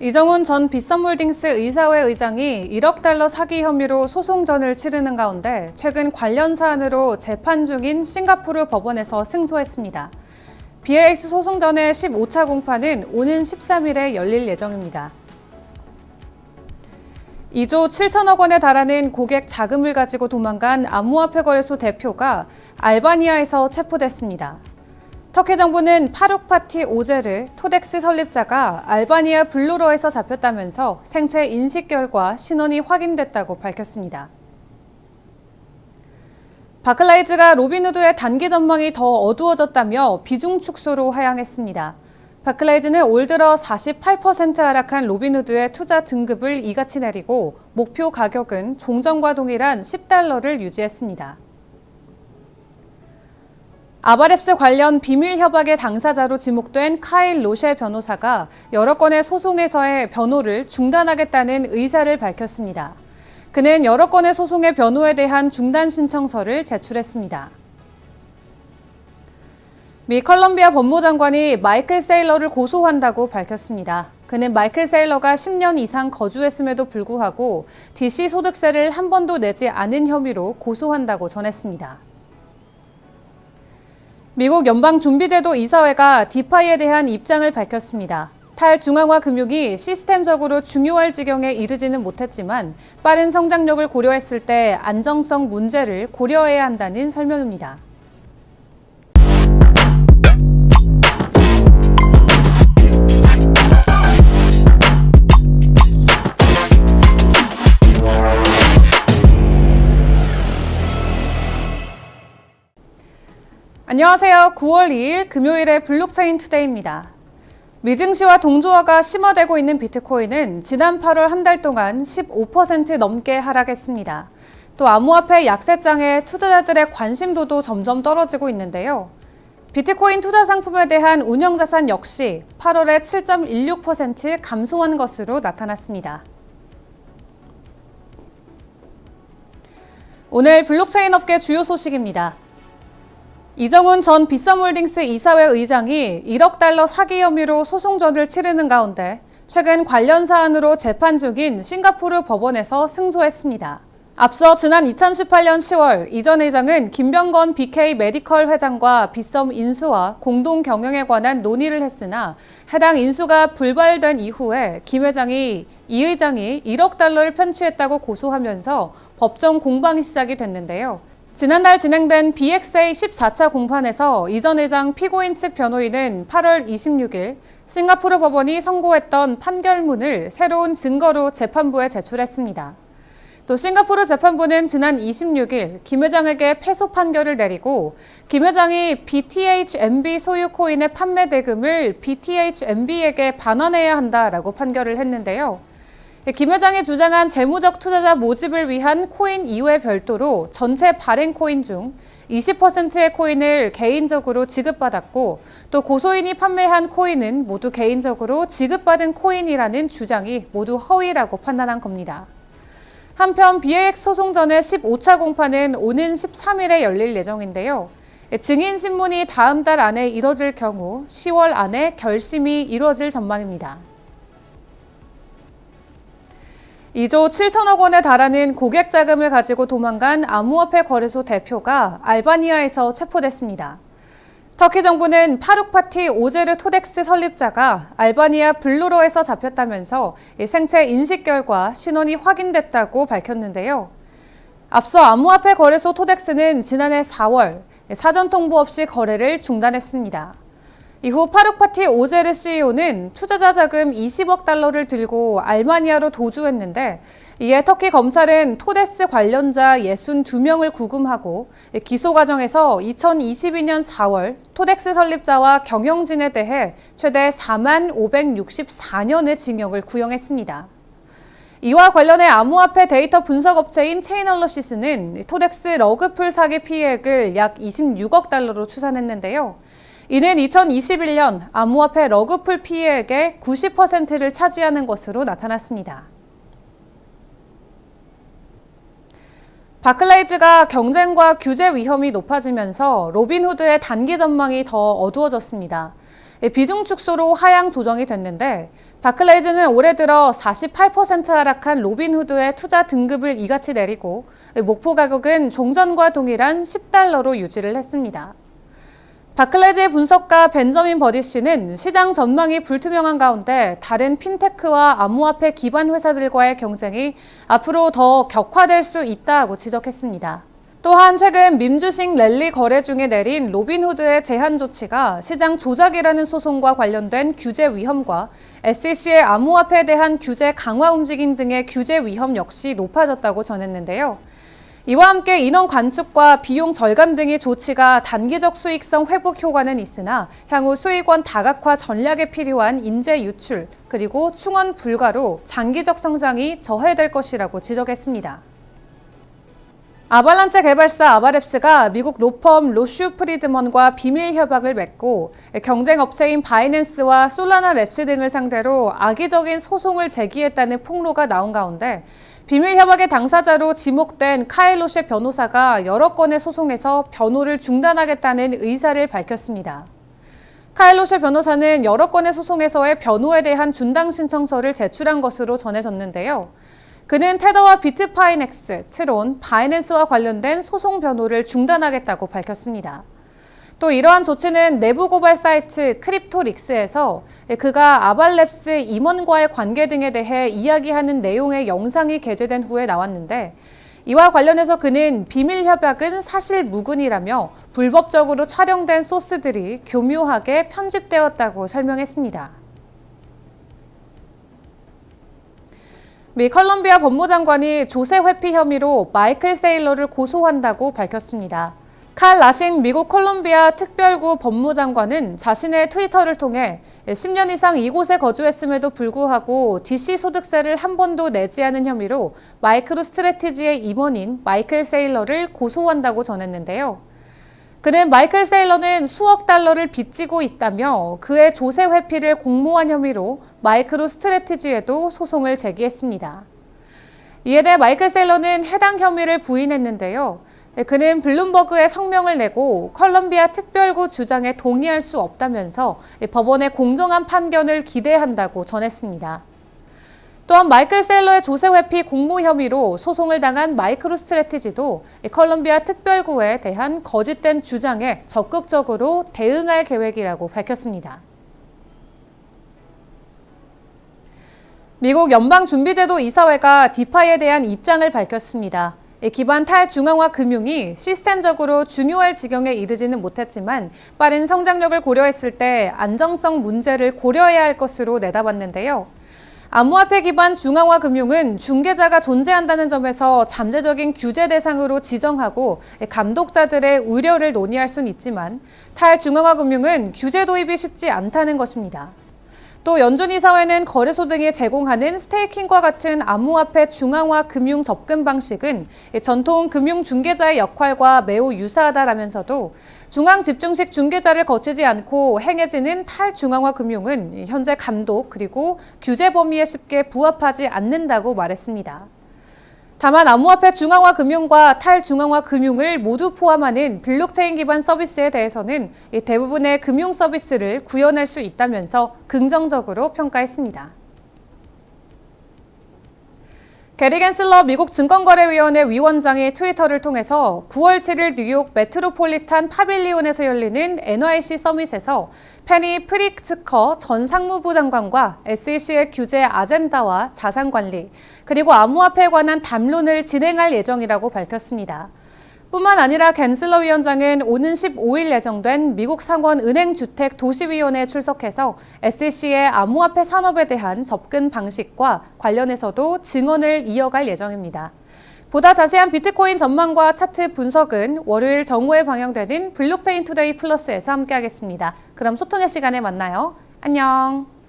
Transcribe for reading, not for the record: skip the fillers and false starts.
이정훈 전 빗썸홀딩스 이사회 의장이 1억 달러 사기 혐의로 소송전을 치르는 가운데 최근 관련 사안으로 재판 중인 싱가포르 법원에서 승소했습니다. BAX 소송전의 15차 공판은 오는 13일에 열릴 예정입니다. 2조 7천억 원에 달하는 고객 자금을 가지고 도망간 암호화폐 거래소 대표가 알바니아에서 체포됐습니다. 터키 정부는 파룩파티 오제르 토덱스 설립자가 알바니아 블루로에서 잡혔다면서 생체 인식 결과 신원이 확인됐다고 밝혔습니다. 바클라이즈가 로빈후드의 단기 전망이 더 어두워졌다며 비중 축소로 하향했습니다. 바클라이즈는 올 들어 48% 하락한 로빈후드의 투자 등급을 이같이 내리고 목표 가격은 종전과 동일한 $10를 유지했습니다. 아바랩스 관련 비밀 협약의 당사자로 지목된 카일 로셰 변호사가 여러 건의 소송에서의 변호를 중단하겠다는 의사를 밝혔습니다. 그는 여러 건의 소송의 변호에 대한 중단 신청서를 제출했습니다. 미 컬럼비아 법무장관이 마이클 세일러를 고소한다고 밝혔습니다. 그는 마이클 세일러가 10년 이상 거주했음에도 불구하고 DC 소득세를 한 번도 내지 않은 혐의로 고소한다고 전했습니다. 미국 연방준비제도 이사회가 디파이에 대한 입장을 밝혔습니다. 탈중앙화 금융이 시스템적으로 중요할 지경에 이르지는 못했지만 빠른 성장력을 고려했을 때 안정성 문제를 고려해야 한다는 설명입니다. 안녕하세요. 9월 2일 금요일의 블록체인 투데이입니다. 미증시와 동조화가 심화되고 있는 비트코인은 지난 8월 한 달 동안 15% 넘게 하락했습니다. 또 암호화폐 약세장에 투자자들의 관심도도 점점 떨어지고 있는데요. 비트코인 투자 상품에 대한 운영자산 역시 8월에 7.16% 감소한 것으로 나타났습니다. 오늘 블록체인 업계 주요 소식입니다. 이정훈 전 빗썸홀딩스 이사회 의장이 1억 달러 사기 혐의로 소송전을 치르는 가운데 최근 관련 사안으로 재판 중인 싱가포르 법원에서 승소했습니다. 앞서 지난 2018년 10월 이 전 의장은 김병건 BK 메디컬 회장과 빗썸 인수와 공동 경영에 관한 논의를 했으나 해당 인수가 불발된 이후에 이 의장이 1억 달러를 편취했다고 고소하면서 법정 공방이 시작이 됐는데요. 지난달 진행된 BXA 14차 공판에서 이 전 회장 피고인 측 변호인은 8월 26일 싱가포르 법원이 선고했던 판결문을 새로운 증거로 재판부에 제출했습니다. 또 싱가포르 재판부는 지난 26일 김 회장에게 패소 판결을 내리고 김 회장이 BTHMB 소유 코인의 판매 대금을 BTHMB에게 반환해야 한다라고 판결을 했는데요. 김 회장이 주장한 재무적 투자자 모집을 위한 코인 이외 별도로 전체 발행 코인 중 20%의 코인을 개인적으로 지급받았고 또 고소인이 판매한 코인은 모두 개인적으로 지급받은 코인이라는 주장이 모두 허위라고 판단한 겁니다. 한편 BAX 소송전의 15차 공판은 오는 13일에 열릴 예정인데요. 증인 신문이 다음 달 안에 이뤄질 경우 10월 안에 결심이 이루어질 전망입니다. 2조 7천억 원에 달하는 고객 자금을 가지고 도망간 암호화폐 거래소 대표가 알바니아에서 체포됐습니다. 터키 정부는 파룩파티 오제르 토덱스 설립자가 알바니아 블루로에서 잡혔다면서 생체 인식 결과 신원이 확인됐다고 밝혔는데요. 앞서 암호화폐 거래소 토덱스는 지난해 4월 사전 통보 없이 거래를 중단했습니다. 이후 파룩파티 오제르 CEO는 투자자 자금 20억 달러를 들고 알바니아로 도주했는데 이에 터키 검찰은 토데스 관련자 62명을 구금하고 기소 과정에서 2022년 4월 토덱스 설립자와 경영진에 대해 최대 45,564년의 징역을 구형했습니다. 이와 관련해 암호화폐 데이터 분석 업체인 체인얼러시스는 토덱스 러그풀 사기 피해액을 약 26억 달러로 추산했는데요. 이는 2021년 암호화폐 러그풀 피해액의 90%를 차지하는 것으로 나타났습니다. 바클라이즈가 경쟁과 규제 위험이 높아지면서 로빈후드의 단기 전망이 더 어두워졌습니다. 비중 축소로 하향 조정이 됐는데 바클레이즈는 올해 들어 48% 하락한 로빈후드의 투자 등급을 이같이 내리고 목표 가격은 종전과 동일한 $10로 유지를 했습니다. 바클레이즈의 분석가 벤저민 버디쉬는 시장 전망이 불투명한 가운데 다른 핀테크와 암호화폐 기반 회사들과의 경쟁이 앞으로 더 격화될 수 있다고 지적했습니다. 또한 최근 밈 주식 랠리 거래 중에 내린 로빈후드의 제한 조치가 시장 조작이라는 소송과 관련된 규제 위험과 SEC의 암호화폐에 대한 규제 강화 움직임 등의 규제 위험 역시 높아졌다고 전했는데요. 이와 함께 인원 감축과 비용 절감 등의 조치가 단기적 수익성 회복 효과는 있으나 향후 수익원 다각화 전략에 필요한 인재 유출 그리고 충원 불가로 장기적 성장이 저해될 것이라고 지적했습니다. 아발란체 개발사 아바랩스가 미국 로펌 로슈 프리드먼과 비밀 협약을 맺고 경쟁 업체인 바이낸스와 솔라나 랩스 등을 상대로 악의적인 소송을 제기했다는 폭로가 나온 가운데 비밀 협약의 당사자로 지목된 카일 로셰 변호사가 여러 건의 소송에서 변호를 중단하겠다는 의사를 밝혔습니다. 카일 로셰 변호사는 여러 건의 소송에서의 변호에 대한 준당 신청서를 제출한 것으로 전해졌는데요. 그는 테더와 비트파이넥스, 트론, 바이낸스와 관련된 소송 변호를 중단하겠다고 밝혔습니다. 또 이러한 조치는 내부 고발 사이트 크립토릭스에서 그가 아발랩스 임원과의 관계 등에 대해 이야기하는 내용의 영상이 게재된 후에 나왔는데 이와 관련해서 그는 비밀 협약은 사실 무근이라며 불법적으로 촬영된 소스들이 교묘하게 편집되었다고 설명했습니다. 미 컬럼비아 법무장관이 조세 회피 혐의로 마이클 세일러를 고소한다고 밝혔습니다. 칼 라신 미국 콜롬비아 특별구 법무장관은 자신의 트위터를 통해 10년 이상 이곳에 거주했음에도 불구하고 DC 소득세를 한 번도 내지 않은 혐의로 마이크로 스트래티지의 임원인 마이클 세일러를 고소한다고 전했는데요. 그는 마이클 세일러는 수억 달러를 빚지고 있다며 그의 조세 회피를 공모한 혐의로 마이크로 스트래티지에도 소송을 제기했습니다. 이에 대해 마이클 세일러는 해당 혐의를 부인했는데요. 그는 블룸버그에 성명을 내고 컬럼비아 특별구 주장에 동의할 수 없다면서 법원의 공정한 판결을 기대한다고 전했습니다. 또한 마이클 세일러의 조세 회피 공모 혐의로 소송을 당한 마이크로 스트래티지도 컬럼비아 특별구에 대한 거짓된 주장에 적극적으로 대응할 계획이라고 밝혔습니다. 미국 연방준비제도 이사회가 디파이에 대한 입장을 밝혔습니다. 기반 탈중앙화 금융이 시스템적으로 중요할 지경에 이르지는 못했지만 빠른 성장력을 고려했을 때 안정성 문제를 고려해야 할 것으로 내다봤는데요. 암호화폐 기반 중앙화 금융은 중개자가 존재한다는 점에서 잠재적인 규제 대상으로 지정하고 감독자들의 우려를 논의할 수는 있지만 탈중앙화 금융은 규제 도입이 쉽지 않다는 것입니다. 또 연준이사회는 거래소 등이 제공하는 스테이킹과 같은 암호화폐 중앙화 금융 접근 방식은 전통 금융 중개자의 역할과 매우 유사하다라면서도 중앙 집중식 중개자를 거치지 않고 행해지는 탈중앙화 금융은 현재 감독 그리고 규제 범위에 쉽게 부합하지 않는다고 말했습니다. 다만 암호화폐 중앙화 금융과 탈중앙화 금융을 모두 포함하는 블록체인 기반 서비스에 대해서는 대부분의 금융 서비스를 구현할 수 있다면서 긍정적으로 평가했습니다. 게리 겐슬러 미국 증권거래위원회 위원장이 트위터를 통해서 9월 7일 뉴욕 메트로폴리탄 파빌리온에서 열리는 NYC 서밋에서 페니 프리츠커 전 상무부 장관과 SEC의 규제 아젠다와 자산관리, 그리고 암호화폐에 관한 담론을 진행할 예정이라고 밝혔습니다. 뿐만 아니라 겐슬러 위원장은 오는 15일 예정된 미국 상원 은행주택도시위원회에 출석해서 SEC의 암호화폐 산업에 대한 접근 방식과 관련해서도 증언을 이어갈 예정입니다. 보다 자세한 비트코인 전망과 차트 분석은 월요일 정오에 방영되는 블록체인 투데이 플러스에서 함께하겠습니다. 그럼 소통의 시간에 만나요. 안녕.